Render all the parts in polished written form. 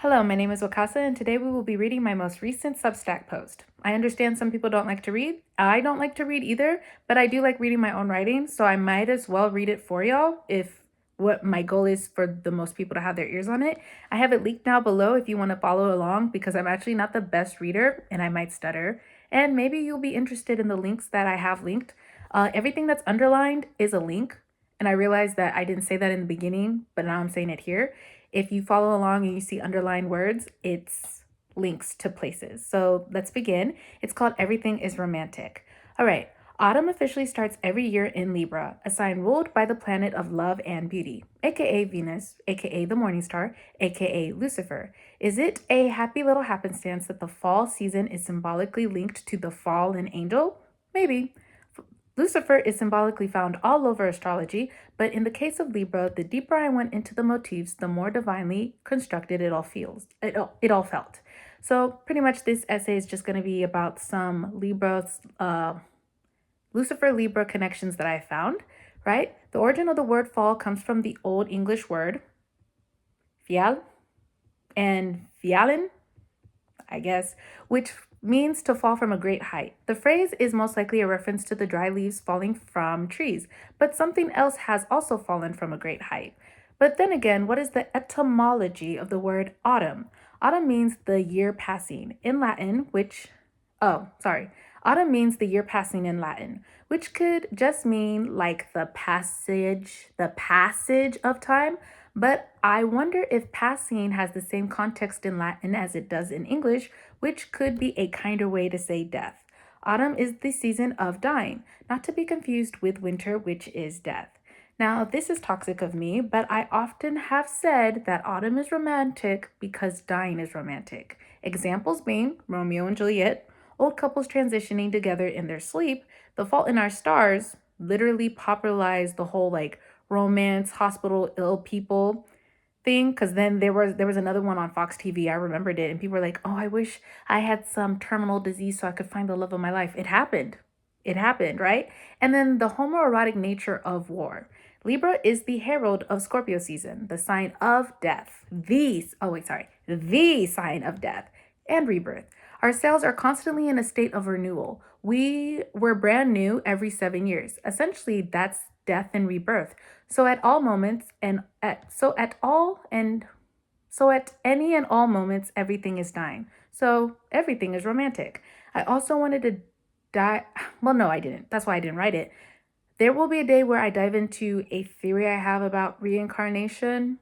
Hello, my name is Wakasa, and today we will be reading my most recent Substack post. I understand some people don't like to read. I don't like to read either, but I do like reading my own writing, so I might as well read it for y'all if what my goal is for the most people to have their ears on it. I have it linked now below if you want to follow along because I'm actually not the best reader and I might stutter. And maybe you'll be interested in the links that I have linked. Everything that's underlined is a link, and I realized that I didn't say that in the beginning, but now I'm saying it here. If you follow along and you see underlined words, it's links to places. So let's begin. It's called Everything is Romantic. All right. Autumn officially starts every year in Libra, a sign ruled by the planet of love and beauty, aka Venus, aka the morning star, aka Lucifer. Is it a happy little happenstance that the fall season is symbolically linked to the fallen angel? Maybe. Lucifer is symbolically found all over astrology, but in the case of Libra, the deeper I went into the motifs, the more divinely constructed it all felt. So pretty much this essay is just going to be about some Lucifer Libra connections that I found, right? The origin of the word fall comes from the Old English word fial and fialin, I guess, which means to fall from a great height. The phrase is most likely a reference to the dry leaves falling from trees, but something else has also fallen from a great height. But then again, what is the etymology of the word autumn? Autumn means the year passing in Latin, Autumn means the year passing in Latin, which could just mean like the passage of time. But I wonder if passing has the same context in Latin as it does in English, which could be a kinder way to say death. Autumn is the season of dying, not to be confused with winter, which is death. Now, this is toxic of me, but I often have said that autumn is romantic because dying is romantic. Examples being Romeo and Juliet, old couples transitioning together in their sleep, The Fault in Our Stars literally popularized the whole like romance, hospital, ill people thing, because then there was another one on Fox TV. I remembered it, and people were like, "Oh, I wish I had some terminal disease so I could find the love of my life." It happened. It happened, right? And then the homoerotic nature of war. Libra is the herald of Scorpio season, the sign of death. The sign of death and rebirth. Our cells are constantly in a state of renewal. We were brand new every 7 years. Essentially, that's death and rebirth. So at all moments and at so at all and so at any and all moments, everything is dying. So everything is romantic. I also wanted to die. Well, no, I didn't. That's why I didn't write it. There will be a day where I dive into a theory I have about reincarnation.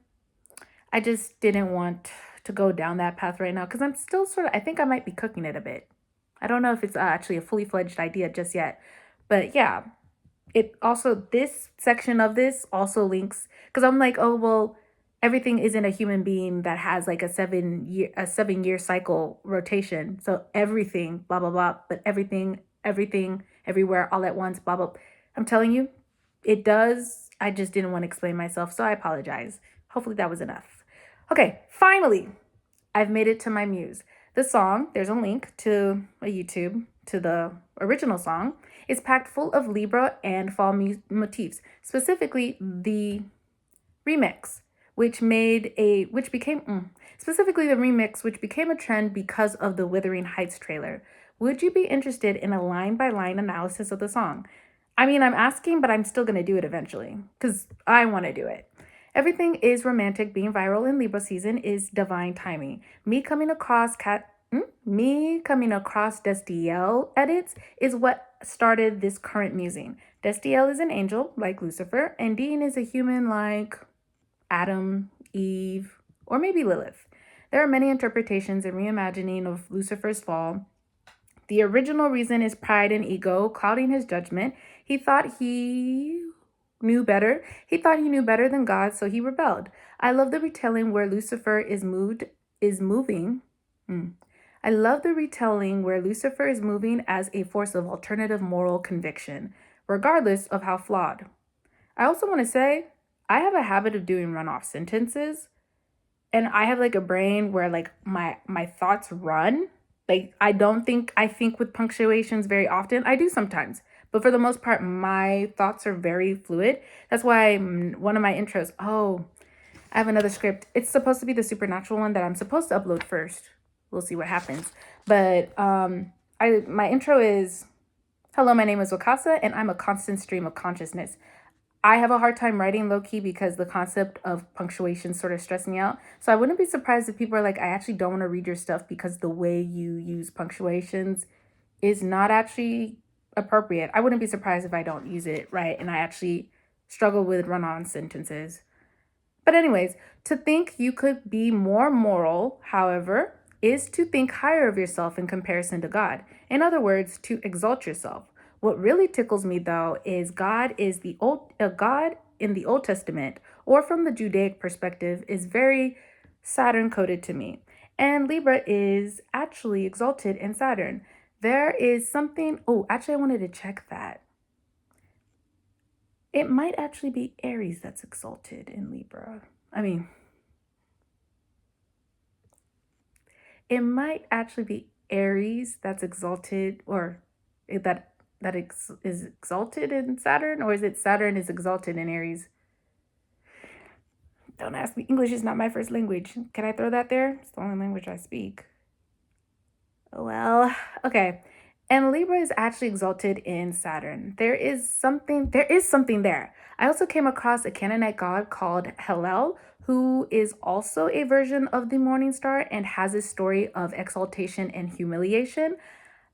I just didn't want to go down that path right now because I'm still I think I might be cooking it a bit. I don't know if it's actually a fully fledged idea just yet. But yeah, it also, this section of this also links because I'm like, oh, well, everything isn't a human being that has like a 7 year cycle rotation. So everything, blah, blah, blah, but everything, everywhere, all at once, blah, blah. I'm telling you, it does. I just didn't want to explain myself, so I apologize. Hopefully that was enough. Okay, finally, I've made it to my muse. The song, there's a link to a YouTube to the original song, is packed full of Libra and fall motifs, specifically the remix, specifically the remix, which became a trend because of the Wuthering Heights trailer. Would you be interested in a line by line analysis of the song? I mean, I'm asking, but I'm still going to do it eventually because I want to do it. Everything is romantic. Being viral in Libra season is divine timing. Me coming across Destiel edits is what started this current musing. Destiel is an angel like Lucifer, and Dean is a human like Adam, Eve, or maybe Lilith. There are many interpretations and reimagining of Lucifer's fall. The original reason is pride and ego clouding his judgment. He thought he knew better. He thought he knew better than God, so he rebelled. I love the retelling where Lucifer is moving. I love the retelling where Lucifer is moving as a force of alternative moral conviction, regardless of how flawed. I also want to say, I have a habit of doing runoff sentences, and I have like a brain where like my thoughts run. Like I think with punctuations very often. I do sometimes, but for the most part, my thoughts are very fluid. That's why one of my intros, I have another script. It's supposed to be the supernatural one that I'm supposed to upload first. We'll see what happens. But my intro is, hello, my name is Wakasa, and I'm a constant stream of consciousness. I have a hard time writing low key because the concept of punctuation sort of stressed me out. So I wouldn't be surprised if people are like, I actually don't want to read your stuff because the way you use punctuations is not actually appropriate. I wouldn't be surprised if I don't use it right and I actually struggle with run on sentences. But, anyways, to think you could be more moral, however, is to think higher of yourself in comparison to God. In other words, to exalt yourself. What really tickles me though is God in the Old Testament or from the Judaic perspective is very Saturn coded to me. And Libra is actually exalted in Saturn. There is something, oh, actually I wanted to check that. It might actually be Aries that's exalted in Libra. It might actually be Aries that's exalted, or is exalted in Saturn, or is it Saturn is exalted in Aries? Don't ask me. English is not my first language. Can I throw that there? It's the only language I speak. Well, okay. And Libra is actually exalted in Saturn. There is something there. I also came across a Canaanite god called Hellel, who is also a version of the morning star and has a story of exaltation and humiliation.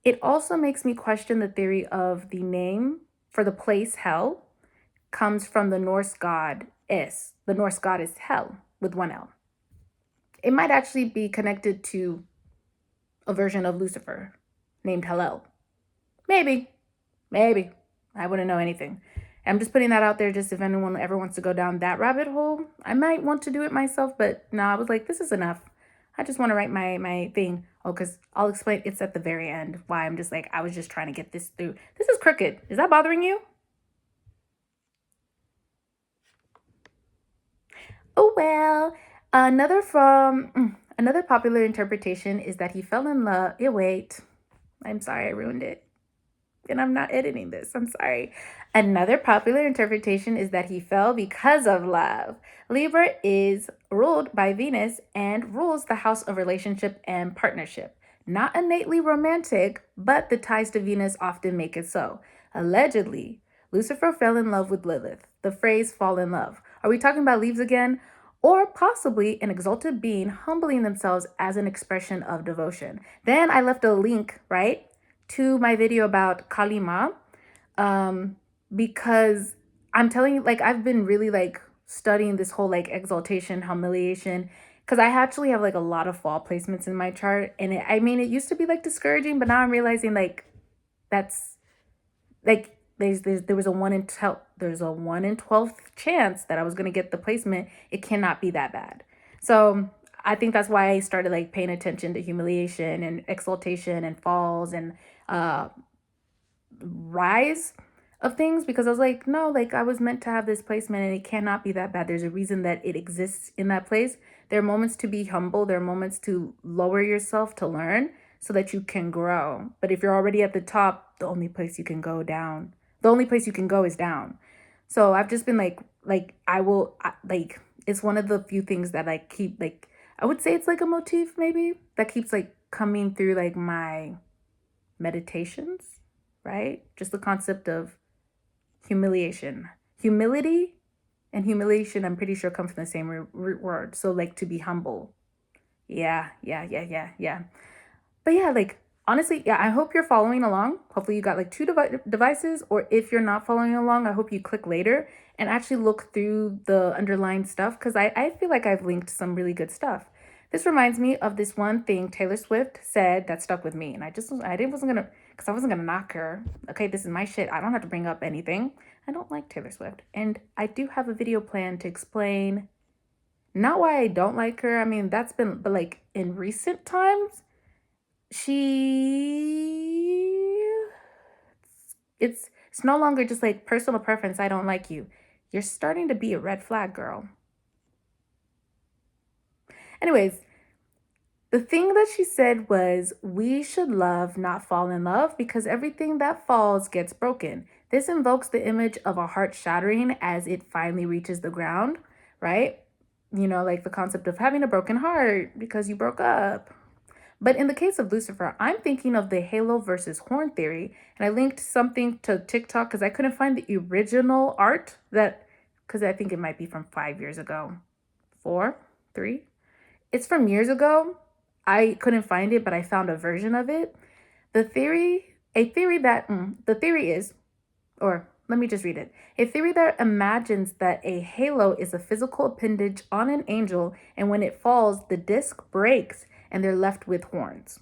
It also makes me question the theory of the name for the place Hell comes from the Norse god Is. The Norse god is Hel with one L. It might actually be connected to a version of Lucifer named Hellel. Maybe. Maybe. I wouldn't know anything. I'm just putting that out there just if anyone ever wants to go down that rabbit hole. I might want to do it myself, but no, I was like, this is enough. I just want to write my thing. Oh, because I'll explain. It's at the very end why I'm just like, I was just trying to get this through. This is crooked. Is that bothering you? Oh, well. Another popular interpretation is that he fell in love. Wait. I'm sorry, I ruined it. And I'm not editing this. I'm sorry. Another popular interpretation is that he fell because of love. Libra is ruled by Venus and rules the house of relationship and partnership. Not innately romantic, but the ties to Venus often make it so. Allegedly, Lucifer fell in love with Lilith. The phrase fall in love. Are we talking about leaves again? Or possibly an exalted being humbling themselves as an expression of devotion. Then I left a link, right, to my video about Kalima, because I'm telling you, like, I've been really like studying this whole like exaltation, humiliation, because I actually have like a lot of fall placements in my chart, and it used to be like discouraging, but now I'm realizing like that's like there was a 1 in 12th chance that I was gonna get the placement. It cannot be that bad. So I think that's why I started like paying attention to humiliation and exaltation and falls and uh rise of things, because I was like, no, like I was meant to have this placement and it cannot be that bad. There's a reason that it exists in that place. There are moments to be humble, there are moments to lower yourself to learn so that you can grow. But if you're already at the top, the only place you can go down. The only place you can go is down. So I've just been like like it's one of the few things that I keep like, I would say it's like a motif maybe that keeps like coming through like my meditations, right? Just the concept of humiliation. Humility and humiliation, I'm pretty sure, come from the same root word. So, like, to be humble. Yeah. But yeah, like, honestly, yeah, I hope you're following along. Hopefully, you got like two devices. Or if you're not following along, I hope you click later and actually look through the underlying stuff, because I feel like I've linked some really good stuff. This reminds me of this one thing Taylor Swift said that stuck with me. And because I wasn't gonna knock her. Okay, this is my shit. I don't have to bring up anything. I don't like Taylor Swift. And I do have a video plan to explain not why I don't like her. I mean, but like in recent times, she it's no longer just like personal preference. I don't like you. You're starting to be a red flag, girl. Anyways, the thing that she said was, we should love, not fall in love, because everything that falls gets broken. This invokes the image of a heart shattering as it finally reaches the ground, right? like the concept of having a broken heart because you broke up. But in the case of Lucifer, I'm thinking of the halo versus horn theory. And I linked something to TikTok because I couldn't find the original art because I think it might be from 5 years ago. 4, 3. It's from years ago. I couldn't find it, but I found a version of it. The theory is, or let me just read it. A theory that imagines that a halo is a physical appendage on an angel, and when it falls, the disc breaks and they're left with horns.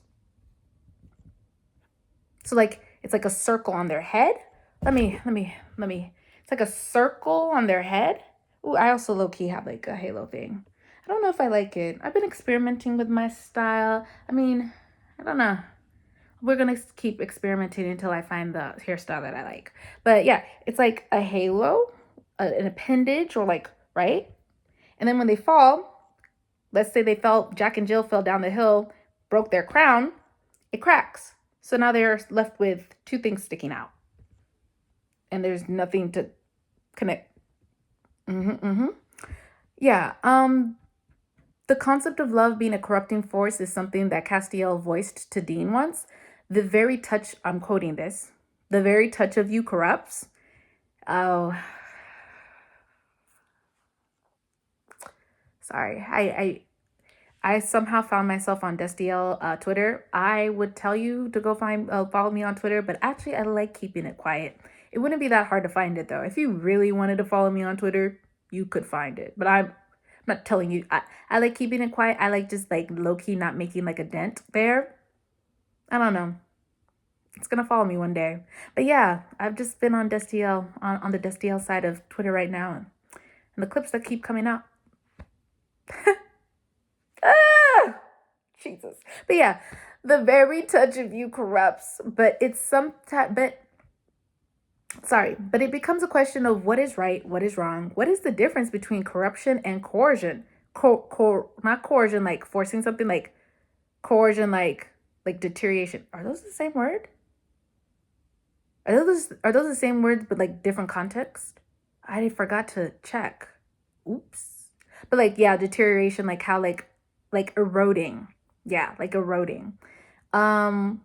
So it's like a circle on their head. Let me. It's like a circle on their head. Ooh, I also low key have like a halo thing. I don't know if I like it. I've been experimenting with my style. I don't know. We're going to keep experimenting until I find the hairstyle that I like. But yeah, it's like a halo, an appendage, or right? And then when they fall, let's say Jack and Jill fell down the hill, broke their crown, it cracks. So now they're left with two things sticking out. And there's nothing to connect. Yeah. The concept of love being a corrupting force is something that Castiel voiced to Dean once. The very touch, I'm quoting this, the very touch of you corrupts. Oh, sorry. I somehow found myself on Destiel Twitter. I would tell you to go follow me on Twitter, but actually I like keeping it quiet. It wouldn't be that hard to find it though. If you really wanted to follow me on Twitter, you could find it. But I'm not telling you. I like keeping it quiet. I like just low-key not making like a dent there. I don't know. It's gonna follow me one day. But yeah, I've just been on Destiel on the Destiel side of Twitter right now, and the clips that keep coming out. Ah, Jesus. But yeah, the very touch of you corrupts, but it's but it becomes a question of what is right, what is wrong, what is the difference between corruption and coercion? Not coercion like forcing something, like coercion like deterioration. Are those the same word? Are those the same words but like different context? I forgot to check. Oops. But yeah, deterioration, like how like eroding. Yeah, like eroding. The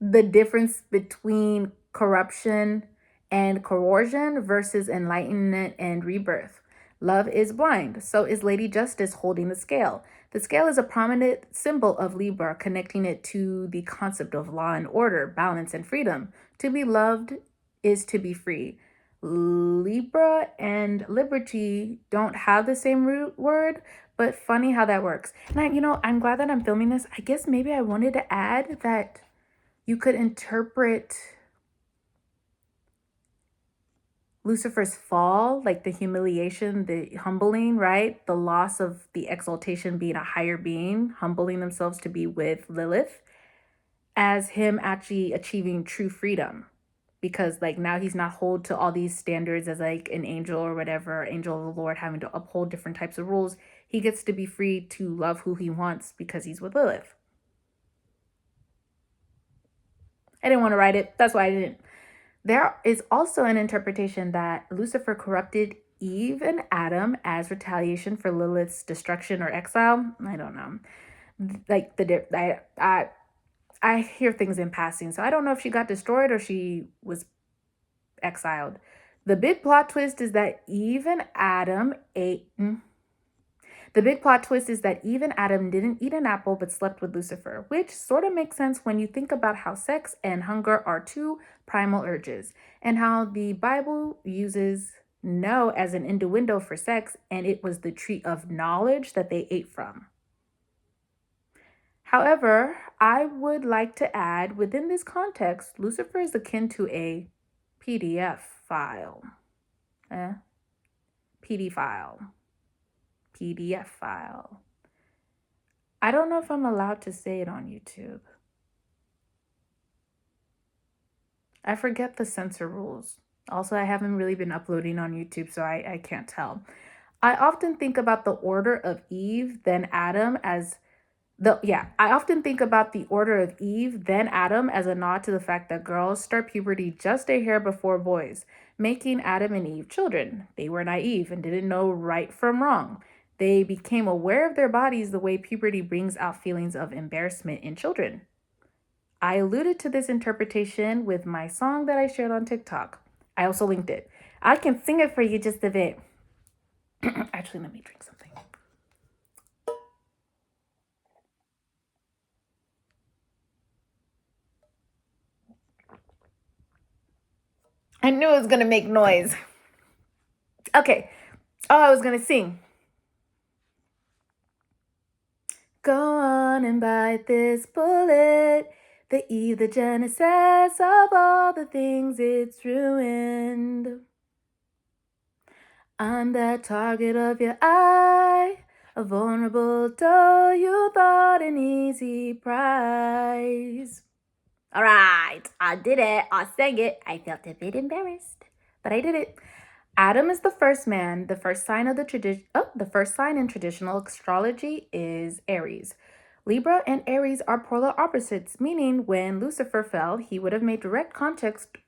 difference between corruption and coercion versus enlightenment and rebirth. Love is blind, so is Lady Justice holding the scale. The scale is a prominent symbol of Libra, connecting it to the concept of law and order, balance, and freedom. To be loved is to be free. Libra and liberty don't have the same root word, but funny how that works. And I'm glad that I'm filming this. I guess maybe I wanted to add that you could interpret Lucifer's fall, like the humiliation, the humbling, right? The loss of the exaltation, being a higher being, humbling themselves to be with Lilith, as him actually achieving true freedom. Because now he's not hold to all these standards as an angel or whatever, angel of the Lord, having to uphold different types of rules. He gets to be free to love who he wants because he's with Lilith. I didn't want to write it. That's why I didn't. There is also an interpretation that Lucifer corrupted Eve and Adam as retaliation for Lilith's destruction or exile. I don't know. I hear things in passing, so I don't know if she got destroyed or she was exiled. The big plot twist is that Eve and Adam didn't eat an apple but slept with Lucifer, which sort of makes sense when you think about how sex and hunger are two primal urges, and how the Bible uses no as an innuendo for sex, and it was the tree of knowledge that they ate from. However, I would like to add, within this context, Lucifer is akin to a PDF file. PDF file. I don't know if I'm allowed to say it on YouTube. I forget the censor rules. Also, I haven't really been uploading on YouTube, so I can't tell. I often think about the order of Eve, then Adam as I often think about the order of Eve, then Adam as a nod to the fact that girls start puberty just a hair before boys, making Adam and Eve children. They were naive and didn't know right from wrong. They became aware of their bodies the way puberty brings out feelings of embarrassment in children. I alluded to this interpretation with my song that I shared on TikTok. I also linked it. I can sing it for you just a bit. Actually, let me drink something. I knew it was going to make noise. Okay. Oh, I was going to sing. Go on and bite this bullet. The eve, the genesis of all the things it's ruined. I'm the target of your eye, a vulnerable doe you thought an easy prize. All right, I did it. I sang it. I felt a bit embarrassed, but I did it. Adam is the first man. The first sign of the first sign in traditional astrology is Aries. Libra and Aries are polar opposites, meaning when Lucifer fell, he would have made direct contact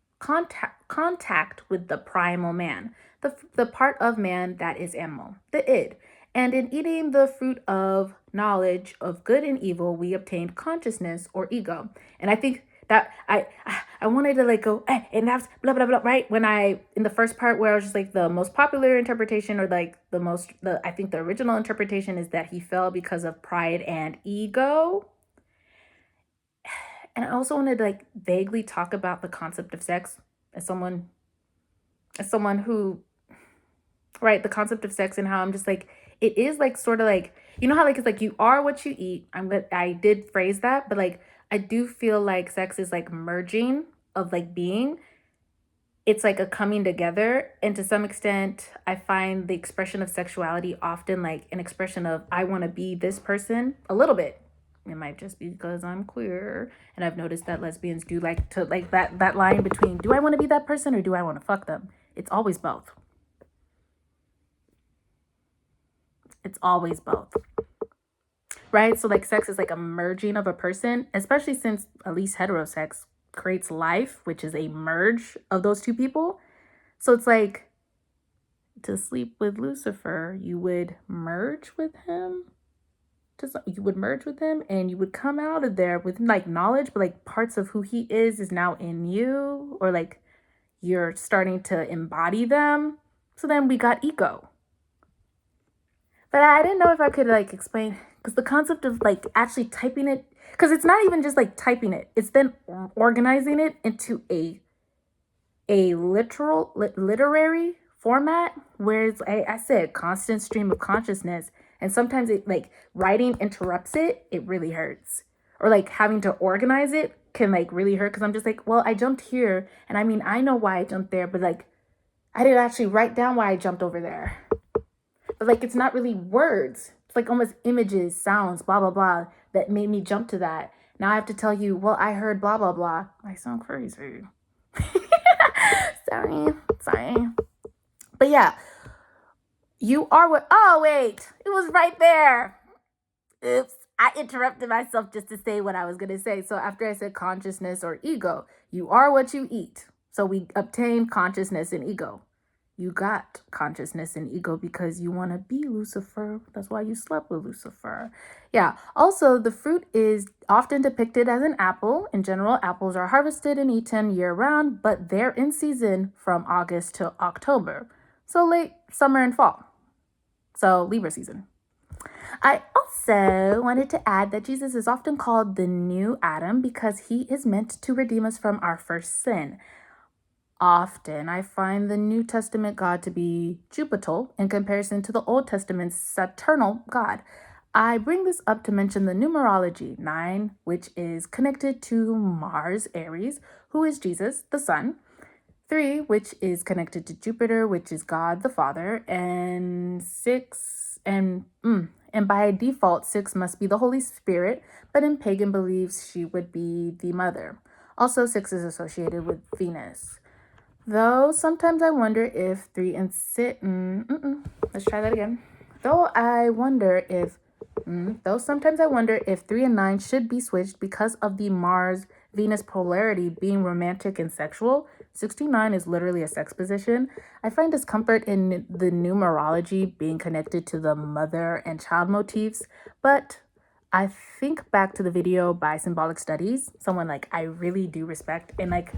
with the primal man, the part of man that is animal, the id. And in eating the fruit of knowledge of good and evil, we obtained consciousness or ego. And I think that I wanted to like go and that's blah blah blah, right? When I in the first part where I was just like the most popular interpretation, or like the I think the original interpretation is that he fell because of pride and ego. And I also wanted to like vaguely talk about the concept of sex as someone who, right, the concept of sex, and how I'm just like, it is like sort of like, you know how like it's like you are what you eat. I did phrase that, but like I do feel like sex is like merging of like being. It's like a coming together, and to some extent I find the expression of sexuality often like an expression of I want to be this person a little bit. It might just be because I'm queer, and I've noticed that lesbians do like to like that line between do I want to be that person or do I want to fuck them. It's always both. It's always both. Right? So like sex is like a merging of a person, especially since at least heterosex creates life, which is a merge of those two people. So it's like to sleep with Lucifer, you would merge with him. You would merge with him and you would come out of there with like knowledge, but like parts of who he is now in you, or like you're starting to embody them. So then we got ego. But I didn't know if I could like explain, because the concept of like actually typing it, because it's not even just like typing it, it's then organizing it into a literary format where it's, I said constant stream of consciousness, and sometimes it like writing interrupts it. It really hurts, or like having to organize it can like really hurt, because I'm just like, well, I jumped here, and I mean I know why I jumped there, but like I didn't actually write down why I jumped over there. But like it's not really words. It's like almost images, sounds, blah blah blah, that made me jump to that. Now I have to tell you, well, I heard blah blah blah. I sound crazy. Sorry. But yeah, you are what. Oh wait, it was right there. Oops, I interrupted myself just to say what I was gonna say. So after I said consciousness or ego, you are what you eat. So we obtain consciousness and ego. You got consciousness and ego because you want to be Lucifer. That's why you slept with Lucifer. Yeah. Also, the fruit is often depicted as an apple. In general, apples are harvested and eaten year round, but they're in season from August to October. So late summer and fall. So Libra season. I also wanted to add that Jesus is often called the new Adam because he is meant to redeem us from our first sin. Often, I find the New Testament God to be Jupiter in comparison to the Old Testament's Saturnal God. I bring this up to mention the numerology 9, which is connected to Mars, Aries, who is Jesus, the Son. 3, which is connected to Jupiter, which is God, the Father. And 6, and by default, 6 must be the Holy Spirit, but in pagan beliefs, she would be the Mother. Also, 6 is associated with Venus. Though sometimes I wonder if 3 and 6, let's try that again. Though sometimes I wonder if 3 and 9 should be switched because of the Mars Venus polarity being romantic and sexual, 69 is literally a sex position. I find discomfort in the numerology being connected to the mother and child motifs, but I think back to the video by Symbolic Studies, someone like I really do respect, and like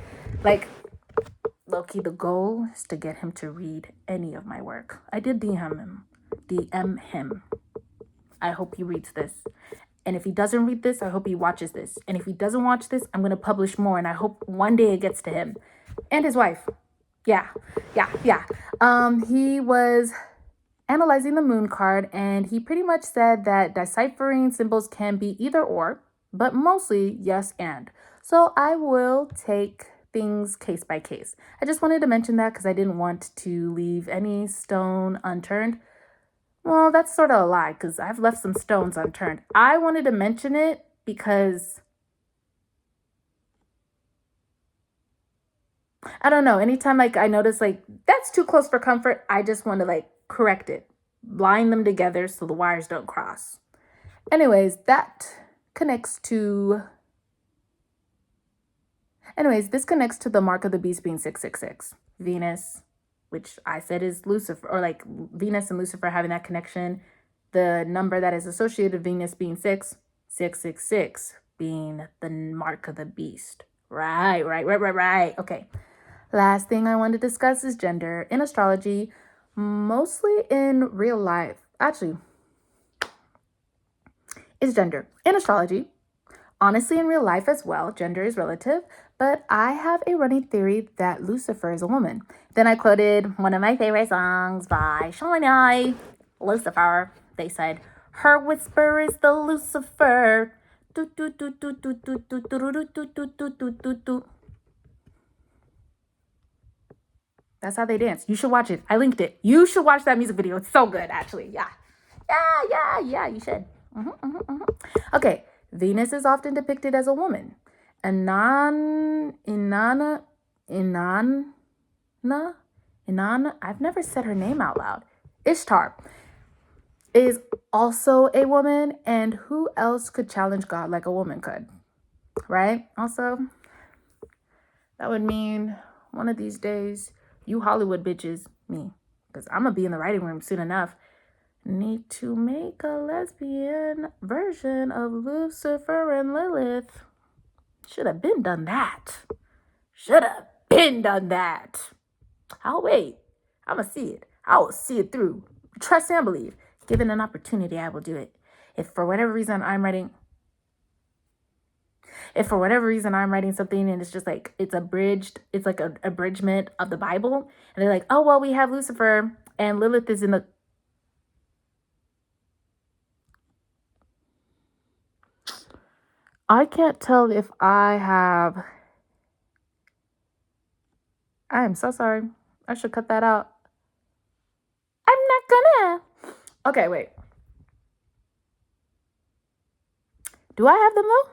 Loki, the goal is to get him to read any of my work. I did DM him. I hope he reads this. And if he doesn't read this, I hope he watches this. And if he doesn't watch this, I'm going to publish more. And I hope one day it gets to him. And his wife. Yeah. He was analyzing the moon card, and he pretty much said that deciphering symbols can be either or, but mostly yes and. So I will take things case by case. I just wanted to mention that because I didn't want to leave any stone unturned. Well, that's sort of a lie because I've left some stones unturned. I wanted to mention it because I don't know. Anytime like I notice like that's too close for comfort, I just want to like correct it, line them together so the wires don't cross. Anyways, this connects to the mark of the beast being 666. Venus, which I said is Lucifer, or like Venus and Lucifer having that connection. The number that is associated with Venus being 666 being the mark of the beast. Right. Okay. Last thing I want to discuss is gender in astrology, mostly in real life. Actually, it's gender in astrology. Honestly, in real life as well, gender is relative, but I have a running theory that Lucifer is a woman. Then I quoted one of my favorite songs by Shawnee, Lucifer. They said, her whisper is the Lucifer. That's how they dance. You should watch it. I linked it. You should watch that music video. It's so good, actually. Yeah, you should. Okay, Venus is often depicted as a woman. Inanna, I've never said her name out loud. Ishtar is also a woman, and who else could challenge God like a woman could, right? Also, that would mean one of these days, you Hollywood bitches, me, because I'm going to be in the writing room soon enough, need to make a lesbian version of Lucifer and Lilith. Should have been done that. I'll wait. I'm going to see it. I will see it through. Trust and believe. Given an opportunity, I will do it. If for whatever reason I'm writing something and it's just like, it's abridged, it's like an abridgment of the Bible, and they're like, oh, well, we have Lucifer and Lilith is in the... I can't tell if I am so sorry. I should cut that out. I'm not gonna. Okay, wait. Do I have them though?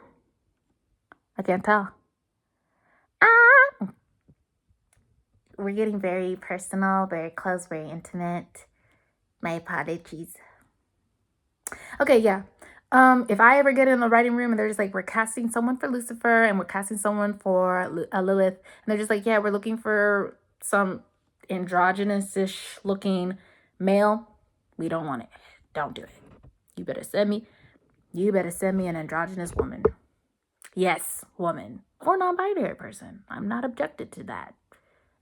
I can't tell. We're getting very personal, very close, very intimate. My apologies. Okay, yeah. If I ever get in the writing room and they're just like, we're casting someone for Lucifer and we're casting someone for Lilith, and they're just like, yeah, we're looking for some androgynous-ish looking male. We don't want it. Don't do it. You better send me an androgynous woman. Yes, woman. Or non-binary person. I'm not objected to that.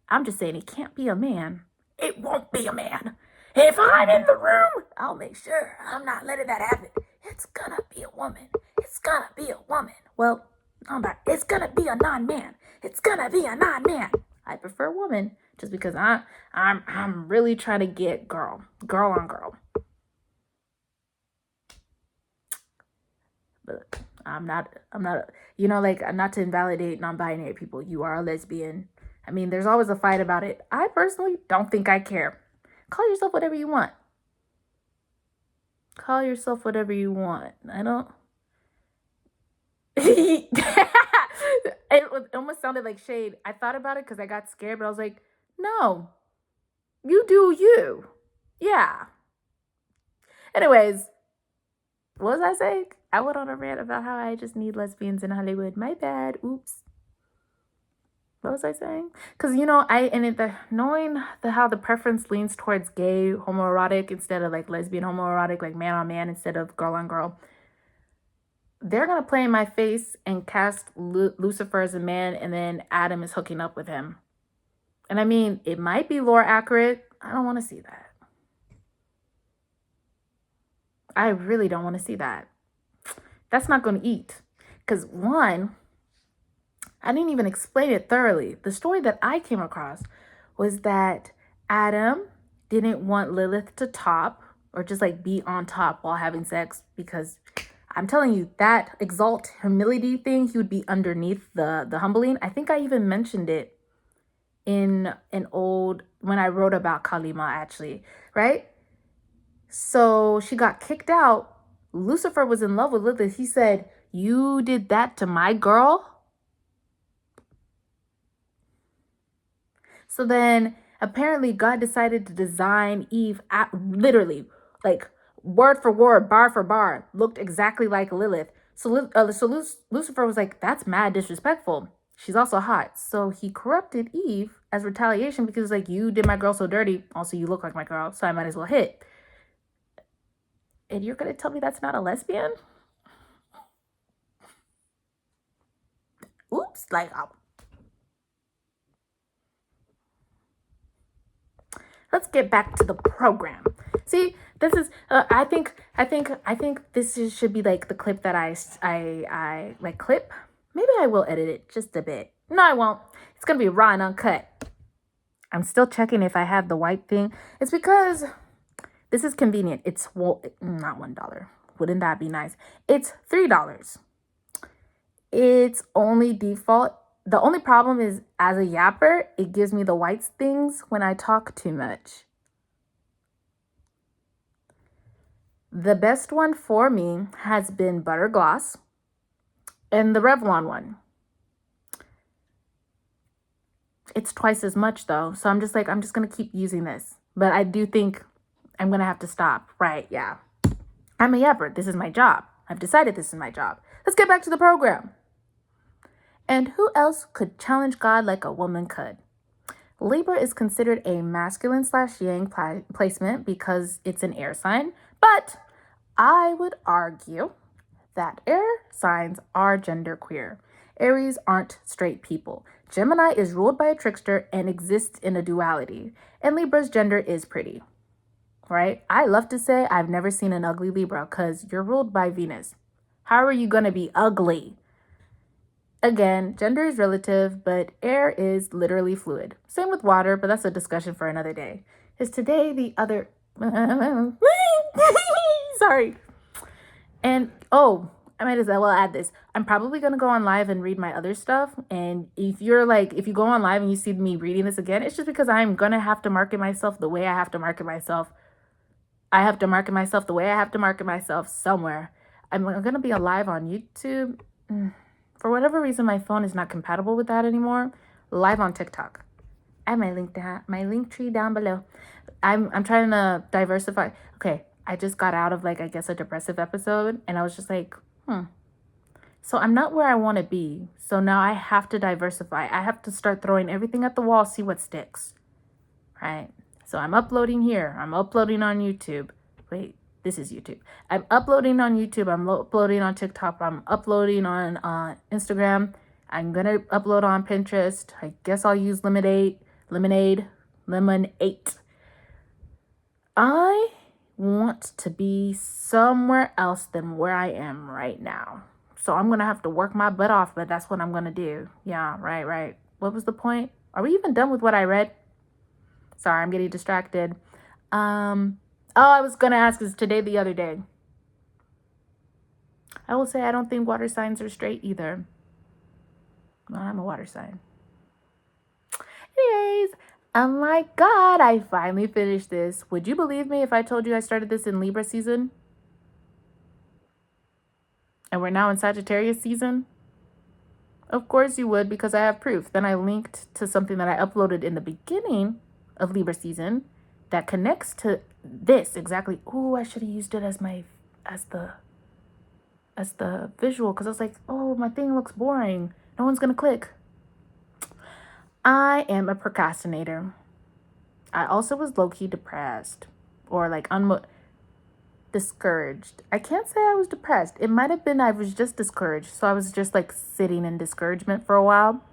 I'm just saying it can't be a man. It won't be a man. If I'm in the room, I'll make sure I'm not letting that happen. It's gonna be a woman. Well, it's gonna be a non-man. I prefer woman just because I'm really trying to get girl on girl. But I'm not, not to invalidate non-binary people. You are a lesbian. I mean, there's always a fight about it. I personally don't think I care. Call yourself whatever you want. I don't. It almost sounded like shade. I thought about it because I got scared, but I was like, no, you do you. Yeah. Anyways, What was I saying? I went on a rant about how I just need lesbians in Hollywood. My bad. Oops. What was I saying? Because knowing how the preference leans towards gay homoerotic instead of like lesbian homoerotic, like man on man instead of girl on girl, they're gonna play in my face and cast Lucifer as a man, and then Adam is hooking up with him. And I mean, it might be lore accurate. I don't want to see that. I really don't want to see that. That's not going to eat. Because one, I didn't even explain it thoroughly. The story that I came across was that Adam didn't want Lilith to top or just like be on top while having sex, because I'm telling you, that exalt humility thing, he would be underneath the humbling. I think I even mentioned it in an old, when I wrote about Kalima, actually, right? So she got kicked out. Lucifer was in love with Lilith. He said, "You did that to my girl?" So then apparently God decided to design Eve literally, like word for word, bar for bar, looked exactly like Lilith. So Lucifer was like, "That's mad disrespectful. She's also hot." So he corrupted Eve as retaliation because like, "You did my girl so dirty. Also, you look like my girl, so I might as well hit." And you're gonna tell me that's not a lesbian? Oops, like, let's get back to the program. See, this is I think should be like the clip that I like clip. Maybe I will edit it just a bit. No, I won't. It's gonna be raw and uncut. I'm still checking if I have the white thing. It's because this is convenient. It's not $1. Wouldn't that be nice? It's $3. It's only default. The only problem is, as a yapper, it gives me the white things when I talk too much. The best one for me has been Butter Gloss and the Revlon one. It's twice as much though. So I'm just going to keep using this. But I do think I'm going to have to stop. Right. Yeah. I'm a yapper. This is my job. I've decided this is my job. Let's get back to the program. And who else could challenge God like a woman could? Libra is considered a masculine/yang placement because it's an air sign, but I would argue that air signs are genderqueer. Aries aren't straight people. Gemini is ruled by a trickster and exists in a duality, and Libra's gender is pretty, right? I love to say I've never seen an ugly Libra because you're ruled by Venus. How are you going to be ugly? Again, gender is relative, but air is literally fluid. Same with water, but that's a discussion for another day. Is today the other... Sorry. And, I might as well add this. I'm probably going to go on live and read my other stuff. And if you go on live and you see me reading this again, it's just because I'm going to have to market myself the way I have to market myself. I have to market myself the way I have to market myself somewhere. I'm going to be live on YouTube. For whatever reason, my phone is not compatible with that anymore. Live on TikTok. I have my link tree down below. I'm trying to diversify. Okay, I just got out of a depressive episode, and I was just like, So I'm not where I want to be. So now I have to diversify. I have to start throwing everything at the wall, see what sticks. Right? So I'm uploading here. I'm uploading on YouTube. Wait. This is YouTube. I'm uploading on YouTube. I'm uploading on TikTok. I'm uploading on Instagram. I'm going to upload on Pinterest. I guess I'll use Lemonade. I want to be somewhere else than where I am right now. So I'm going to have to work my butt off, but that's what I'm going to do. Yeah, right. What was the point? Are we even done with what I read? Sorry, I'm getting distracted. I was going to ask, is today the other day? I will say I don't think water signs are straight either. Well, I'm a water sign. Anyways, oh my God, I finally finished this. Would you believe me if I told you I started this in Libra season? And we're now in Sagittarius season? Of course you would, because I have proof. Then I linked to something that I uploaded in the beginning of Libra season that connects to this exactly. Ooh, I should have used it as the as the visual because I was like, oh, my thing looks boring. No one's gonna click. I am a procrastinator. I also was low-key depressed or like discouraged. I can't say I was depressed. It might have been I was just discouraged. So I was just like sitting in discouragement for a while.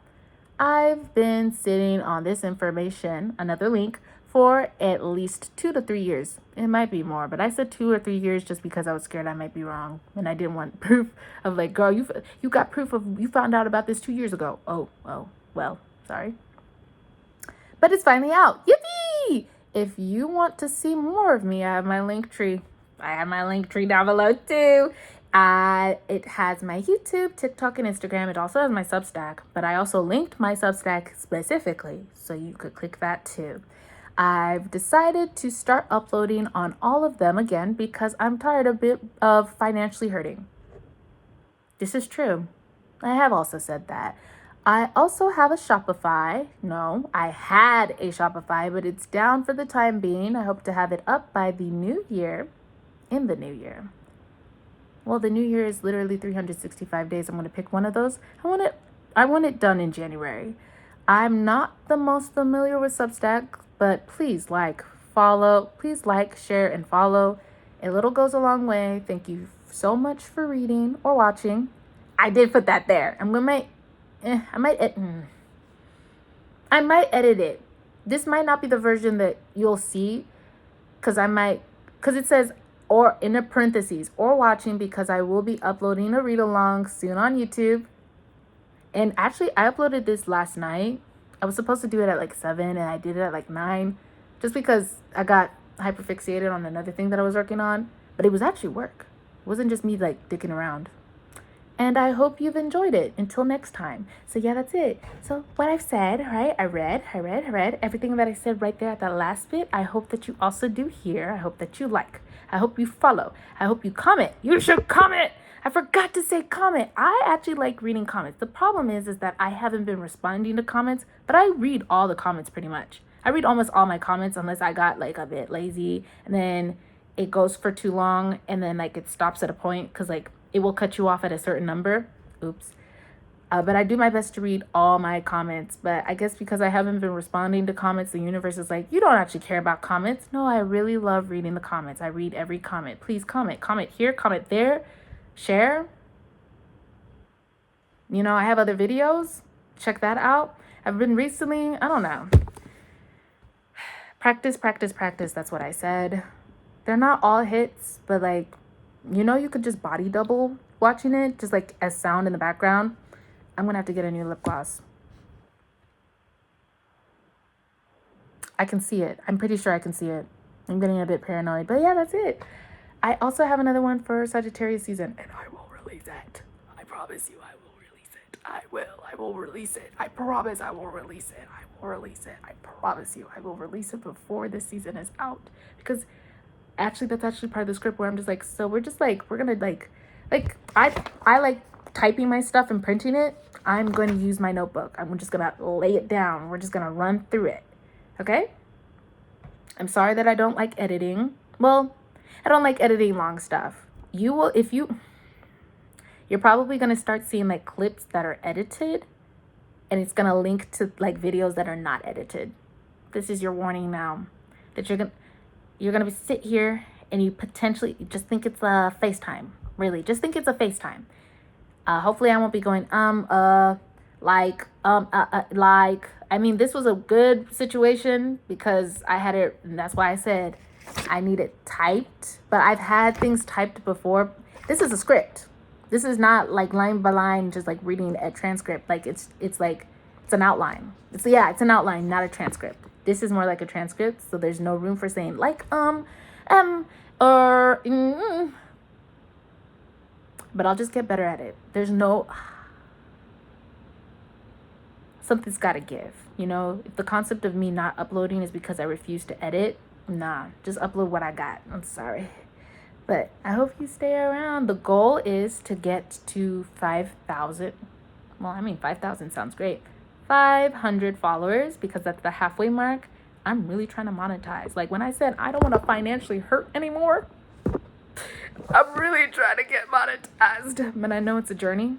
I've been sitting on this information, another link, for at least 2 to 3 years. It might be more, but I said 2 or 3 years just because I was scared I might be wrong. And I didn't want proof of like, girl, you got proof of you found out about this 2 years ago. Oh, well, sorry. But it's finally out. Yippee! If you want to see more of me, I have my link tree. I have my link tree down below too. It has my YouTube, TikTok, and Instagram. It also has my Substack, but I also linked my Substack specifically, so you could click that too. I've decided to start uploading on all of them again because I'm tired of financially hurting. This is true. I have also said that. I also have a Shopify. No, I had a Shopify, but it's down for the time being. I hope to have it up by the new year. In the new year. Well, the new year is literally 365 days. I'm going to pick one of those. I want it done in January. I'm not the most familiar with Substack, but please please like, share, and follow. A little goes a long way. Thank you so much for reading or watching. I did put that there. I might edit it. This might not be the version that you'll see because it says or in a parentheses or watching because I will be uploading a read along soon on YouTube. And actually, I uploaded this last night. I was supposed to do it at like 7 and I did it at like 9 just because I got hyperfixated on another thing that I was working on. But it was actually work. It wasn't just me like dicking around. And I hope you've enjoyed it. Until next time. So yeah, that's it. So what I've said, right? I read everything that I said right there at that last bit. I hope that you also do hear. I hope that you like. I hope you follow. I hope you comment. You should comment. I forgot to say comment. I actually like reading comments. The problem is that I haven't been responding to comments, but I read all the comments pretty much. I read almost all my comments unless I got like a bit lazy and then it goes for too long and then like it stops at a point because like it will cut you off at a certain number. Oops. But I do my best to read all my comments. But I guess because I haven't been responding to comments, the universe is like, you don't actually care about comments. No, I really love reading the comments. I read every comment. Please comment. Comment here, comment there, share. You know, I have other videos. Check that out. I've been recently, I don't know. Practice. That's what I said. They're not all hits, but like, you know, you could just body double watching it, just like as sound in the background. I'm gonna have to get a new lip gloss. I can see it. I'm pretty sure I can see it. I'm getting a bit paranoid, but yeah, that's it. I also have another one for Sagittarius season, and I will release it. I promise you I will release it. I will release it. I promise I will release it. I will release it. I promise you I will release it before this season is out. Because actually, that's actually part of the script where I'm just like, so we're gonna like I like typing my stuff and printing it. I'm going to use my notebook. I'm just gonna lay it down. We're just gonna run through it. Okay? I'm sorry that I don't like editing. Well, I don't like editing long stuff. You're probably gonna start seeing like clips that are edited and it's gonna link to like videos that are not edited. This is your warning now that you're gonna sit here and you potentially just think it's a FaceTime. Really, just think it's a FaceTime. Hopefully I won't be going, I mean, this was a good situation because I had it, and that's why I said I need it typed, but I've had things typed before. This is a script. This is not like line by line, just like reading a transcript. Like it's an outline. It's an outline, not a transcript. This is more like a transcript, so there's no room for saying like, or, but I'll just get better at it. Something's got to give, you know? If the concept of me not uploading is because I refuse to edit, nah, just upload what I got. I'm sorry. But I hope you stay around. The goal is to get to 5,000. Well, I mean, 5,000 sounds great. 500 followers, because that's the halfway mark. I'm really trying to monetize. Like when I said I don't want to financially hurt anymore, I'm really trying to get monetized, but I know it's a journey.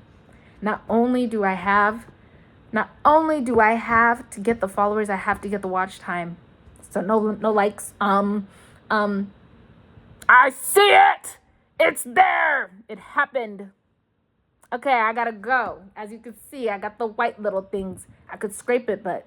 Not only do I have to get the followers, I have to get the watch time. So no likes. I see it. It's there. It happened. Okay, I gotta go. As you can see, I got the white little things. I could scrape it, but